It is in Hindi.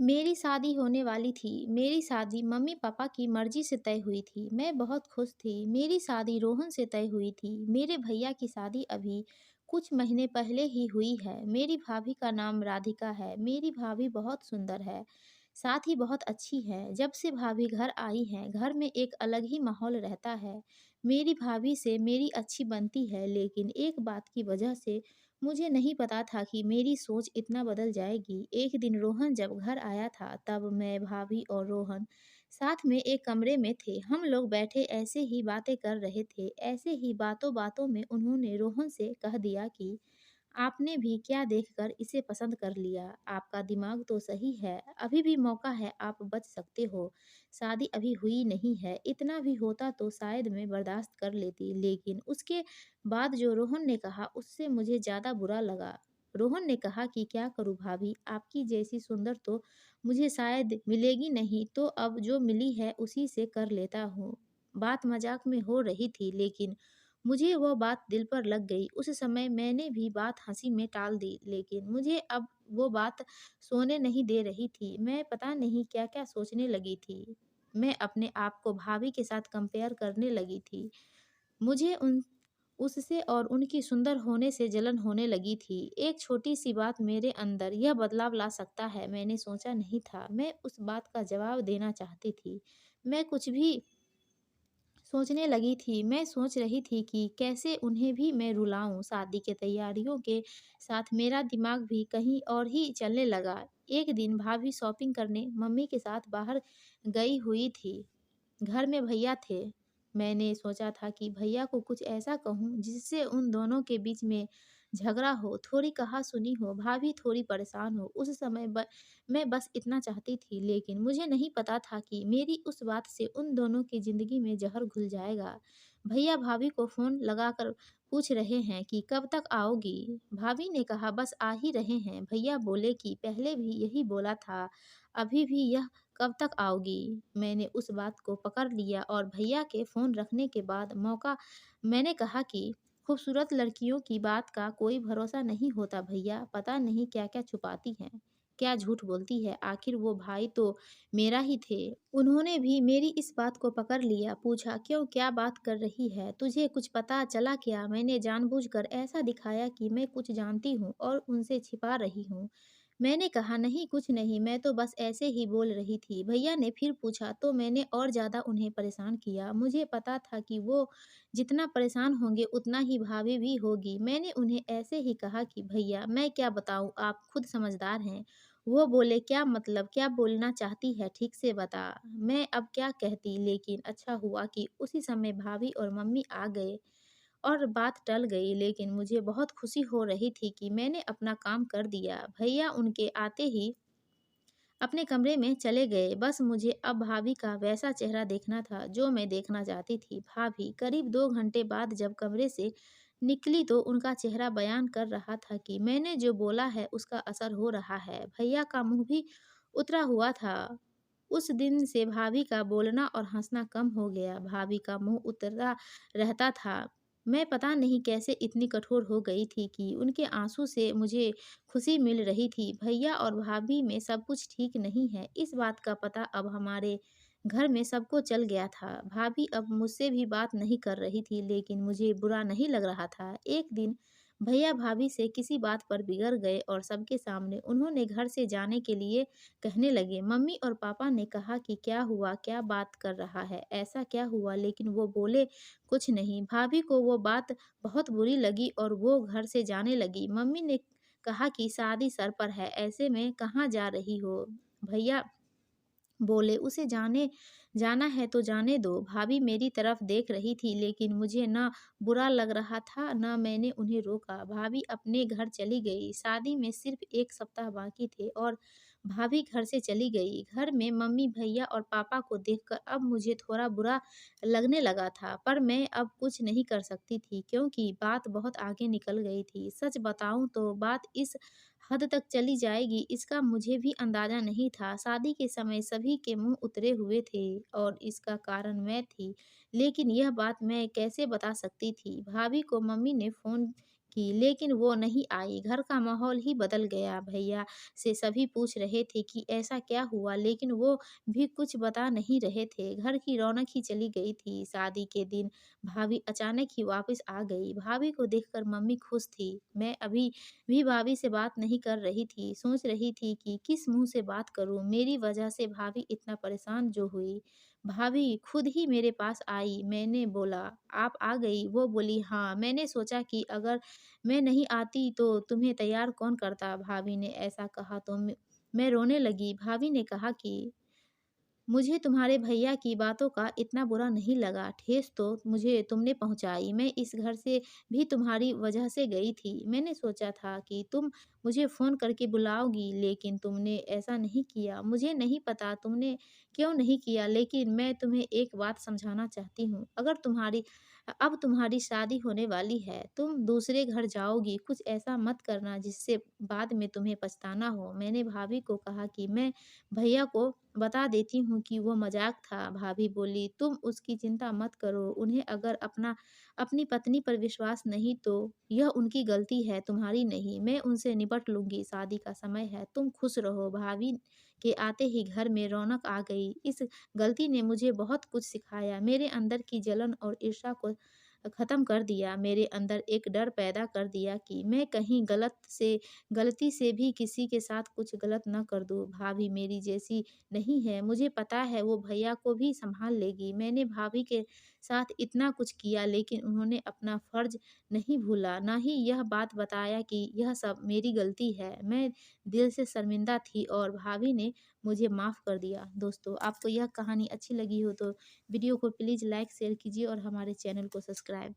मेरी शादी होने वाली थी। मेरी शादी मम्मी-पापा की मर्ज़ी से तय हुई थी। मैं बहुत खुश थी। मेरी शादी रोहन से तय हुई थी। मेरे भैया की शादी अभी कुछ महीने पहले ही हुई है। मेरी भाभी का नाम राधिका है। मेरी भाभी बहुत सुंदर है, साथ ही बहुत अच्छी है। जब से भाभी घर आई हैं, घर में एक अलग ही माहौल रहता है। मेरी भाभी से मेरी अच्छी बनती है, लेकिन एक बात की वजह से मुझे नहीं पता था कि मेरी सोच इतना बदल जाएगी। एक दिन रोहन जब घर आया था, तब मैं, भाभी और रोहन साथ में एक कमरे में थे। हम लोग बैठे ऐसे ही बातें कर रहे थे। ऐसे ही बातों-बातों में उन्होंने रोहन से कह दिया कि आपने भी क्या देखकर इसे पसंद कर लिया? आपका दिमाग तो सही है, अभी भी मौका है, आप बच सकते हो। शादी अभी हुई नहीं है, इतना भी होता तो शायद मैं बर्दाश्त कर लेती, लेकिन उसके बाद जो रोहन ने कहा उससे मुझे ज़्यादा बुरा लगा। रोहन ने कहा कि क्या करूँ भाभी, आपकी जैसी सुंदर तो मुझे शायद मिलेगी नहीं, तो अब जो मिली है उसी से कर लेता हूँ। बात मजाक में हो रही थी, लेकिन मुझे वो बात दिल पर लग गई। उस समय मैंने भी बात हँसी में टाल दी, लेकिन मुझे अब वो बात सोने नहीं दे रही थी। मैं पता नहीं क्या-क्या सोचने लगी थी। मैं अपने आप को भाभी के साथ कंपेयर करने लगी थी। मुझे उन उससे और उनकी सुंदर होने से जलन होने लगी थी। एक छोटी-सी बात मेरे अंदर यह बदलाव ला सकता है, मैंने सोचा नहीं था। मैं उस बात का जवाब देना चाहती थी। मैं कुछ भी सोचने लगी थी। मैं सोच रही थी कि कैसे उन्हें भी मैं रुलाऊँ। शादी के तैयारियों के साथ मेरा दिमाग भी कहीं और ही चलने लगा। एक दिन भाभी शॉपिंग करने मम्मी के साथ बाहर गई हुई थी। घर में भैया थे। मैंने सोचा था कि भैया को कुछ ऐसा कहूँ जिससे उन दोनों के बीच में झगड़ा हो, थोड़ी कहा-सुनी हो, भाभी थोड़ी परेशान हो। उस समय मैं बस इतना चाहती थी, लेकिन मुझे नहीं पता था कि मेरी उस बात से उन दोनों की ज़िंदगी में ज़हर घुल जाएगा। भैया भाभी को फ़ोन लगाकर पूछ रहे हैं कि कब तक आओगी? भाभी ने कहा बस आ ही रहे हैं। भैया बोले कि पहले भी यही बोला था, अभी भी यह कब तक आओगी? मैंने उस बात को पकड़ लिया और भैया के फ़ोन रखने के बाद मैंने कहा कि खूबसूरत लड़कियों की बात का कोई भरोसा नहीं होता भैया, पता नहीं क्या-क्या छुपाती हैं, क्या झूठ बोलती है, आखिर वो भाई तो मेरा ही थे। उन्होंने भी मेरी इस बात को पकड़ लिया, पूछा क्यों क्या बात कर रही है? तुझे कुछ पता चला क्या? मैंने जानबूझकर ऐसा दिखाया कि मैं कुछ जानती हूँ और उनसे छिपा रही हूँ। मैंने कहा नहीं कुछ नहीं, मैं तो बस ऐसे ही बोल रही थी। भैया ने फिर पूछा तो मैंने और ज़्यादा उन्हें परेशान किया। मुझे पता था कि वो जितना परेशान होंगे उतना ही भाभी भी होगी। मैंने उन्हें ऐसे ही कहा कि भैया मैं क्या बताऊँ, आप खुद समझदार हैं। वो बोले क्या मतलब, क्या बोलना चाहती है ठीक से बता। मैं अब क्या कहती, लेकिन अच्छा हुआ कि उसी समय भाभी और मम्मी आ गए और बात टल गई, लेकिन मुझे बहुत खुशी हो रही थी कि मैंने अपना काम कर दिया। भैया उनके आते ही अपने कमरे में चले गए। बस मुझे अब भाभी का वैसा चेहरा देखना था जो मैं देखना चाहती थी। भाभी करीब 2 घंटे बाद जब कमरे से निकली तो उनका चेहरा बयान कर रहा था कि मैंने जो बोला है उसका असर हो रहा है। भैया का मुँह भी उतरा हुआ था। उस दिन से भाभी का बोलना और हँसना कम हो गया। भाभी का मुँह उतरा रहता था। मैं पता नहीं कैसे इतनी कठोर हो गई थी कि उनके आँसू से मुझे खुशी मिल रही थी। भैया और भाभी में सब कुछ ठीक नहीं है, इस बात का पता अब हमारे घर में सबको चल गया था। भाभी अब मुझसे भी बात नहीं कर रही थी, लेकिन मुझे बुरा नहीं लग रहा था। एक दिन भैया भाभी से किसी बात पर बिगड़ गए और सबके सामने उन्होंने घर से जाने के लिए कहने लगे। मम्मी और पापा ने कहा कि क्या हुआ, क्या बात कर रहा है, ऐसा क्या हुआ? लेकिन वो बोले कुछ नहीं। भाभी को वो बात बहुत बुरी लगी और वो घर से जाने लगी। मम्मी ने कहा कि शादी सर पर है, ऐसे में कहाँ जा रही हो? भैया बोले उसे जाना है तो जाने दो। भाभी मेरी तरफ देख रही थी, लेकिन मुझे ना बुरा लग रहा था, ना मैंने उन्हें रोका। भाभी अपने घर चली गई। शादी में सिर्फ 1 सप्ताह बाकी थे और भाभी घर से चली गई। घर में मम्मी, भैया और पापा को देखकर अब मुझे थोड़ा बुरा लगने लगा था, पर मैं अब कुछ नहीं कर सकती थी क्योंकि बात बहुत आगे निकल गई थी। सच बताऊँ तो बात इस हद तक चली जाएगी इसका मुझे भी अंदाज़ा नहीं था। शादी के समय सभी के मुँह उतरे हुए थे और इसका कारण मैं थी। लेकिन यह बात मैं कैसे बता सकती थी? भाभी को मम्मी ने फ़ोन की, लेकिन वो नहीं आई। घर का माहौल ही बदल गया। भैया से सभी पूछ रहे थे कि ऐसा क्या हुआ, लेकिन वो भी कुछ बता नहीं रहे थे। घर की रौनक ही चली गई थी। शादी के दिन भाभी अचानक ही वापस आ गई। भाभी को देखकर मम्मी खुश थी। मैं अभी भी भाभी से बात नहीं कर रही थी। सोच रही थी कि किस मुंह से बात करूं। मेरी वजह से भाभी इतना परेशान जो हुई। भाभी खुद ही मेरे पास आई। मैंने बोला, आप आ गई? वो बोली, हाँ। मैंने सोचा कि अगर मैं नहीं आती तो तुम्हें तैयार कौन करता। भाभी ने ऐसा कहा तो मैं रोने लगी। भाभी ने कहा कि मुझे तुम्हारे भैया की बातों का इतना बुरा नहीं लगा। ठेस तो मुझे तुमने पहुंचाई। मैं इस घर से भी तुम्हारी वजह से गई थी। मैंने सोचा था कि तुम मुझे फ़ोन करके बुलाओगी, लेकिन तुमने ऐसा नहीं किया। मुझे नहीं पता तुमने क्यों नहीं किया, लेकिन मैं तुम्हें एक बात समझाना चाहती हूँ। अगर अब तुम्हारी शादी होने वाली है, तुम दूसरे घर जाओगी। कुछ ऐसा मत करना जिससे बाद में तुम्हें पछताना हो। मैंने भाभी को कहा कि मैं भैया को बता देती हूँ कि वो मज़ाक था। भाभी बोली, तुम उसकी चिंता मत करो। उन्हें अगर अपनी पत्नी पर विश्वास नहीं तो यह उनकी गलती है, तुम्हारी नहीं। मैं उनसे निपट लूँगी। शादी का समय है, तुम खुश रहो। भाभी के आते ही घर में रौनक आ गई। इस गलती ने मुझे बहुत कुछ सिखाया। मेरे अंदर की जलन और ईर्ष्या को ख़त्म कर दिया। मेरे अंदर एक डर पैदा कर दिया कि मैं कहीं गलती से भी किसी के साथ कुछ गलत ना कर दूँ। भाभी मेरी जैसी नहीं है, मुझे पता है वो भैया को भी सँभाल लेगी। मैंने भाभी के साथ इतना कुछ किया, लेकिन उन्होंने अपना फ़र्ज़ नहीं भूला, ना ही यह बात बताया कि यह सब मेरी गलती है। मैं दिल से शर्मिंदा थी और भाभी ने मुझे माफ़ कर दिया। दोस्तों, आपको यह कहानी अच्छी लगी हो तो वीडियो को प्लीज़ लाइक, शेयर कीजिए और हमारे चैनल को सब्सक्राइब